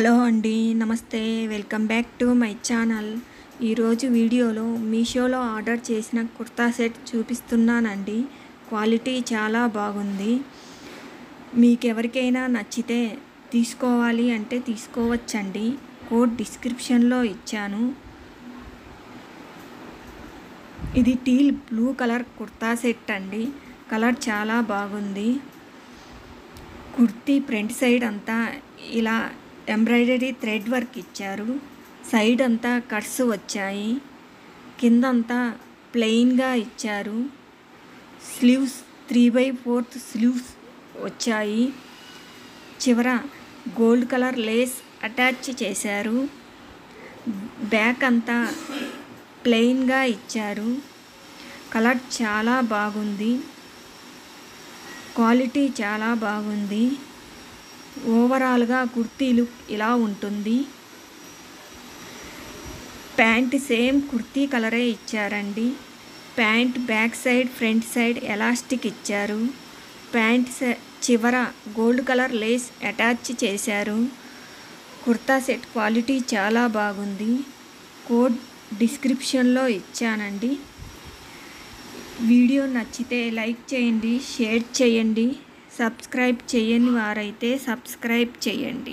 Hello అండి, నమస్తే. Welcome back to my channel. ఈరోజు వీడియోలో మీషోలో ఆర్డర్ చేసిన కుర్తా సెట్ చూపిస్తున్నానండి. క్వాలిటీ చాలా బాగుంది. మీకు ఎవరికైనా నచ్చితే తీసుకోవాలి అంటే తీసుకోవచ్చండి. కోడ్ డిస్క్రిప్షన్లో ఇచ్చాను. ఇది teal blue colour kurta set అండి. కలర్ చాలా బాగుంది. కుర్తీ ఫ్రంట్ సైడ్ అంతా ఇలా ఎంబ్రాయిడరీ థ్రెడ్ వర్క్ ఇచ్చారు. సైడ్ అంతా కట్స్ వచ్చాయి. కిందంతా ప్లెయిన్గా ఇచ్చారు. స్లీవ్స్ 3/4 స్లీవ్స్ వచ్చాయి. చివర గోల్డ్ కలర్ లేస్ అటాచ్ చేశారు. బ్యాక్ అంతా ప్లెయిన్గా ఇచ్చారు. కలర్ చాలా బాగుంది. క్వాలిటీ చాలా బాగుంది. ఓవరాల్గా కుర్తీ లుక్ ఇలా ఉంటుంది. ప్యాంట్ సేమ్ కుర్తీ కలరే ఇచ్చారండి. Pant back side front side elastic ఇచ్చారు. ప్యాంట్ చివర గోల్డ్ కలర్ లేస్ అటాచ్ చేశారు. కుర్తా సెట్ క్వాలిటీ చాలా బాగుంది. కోడ్ డిస్క్రిప్షన్లో ఇచ్చానండి. వీడియో నచ్చితే లైక్ చేయండి, షేర్ చేయండి. సబ్స్క్రైబ్ చేయని వారైతే సబ్స్క్రైబ్ చేయండి.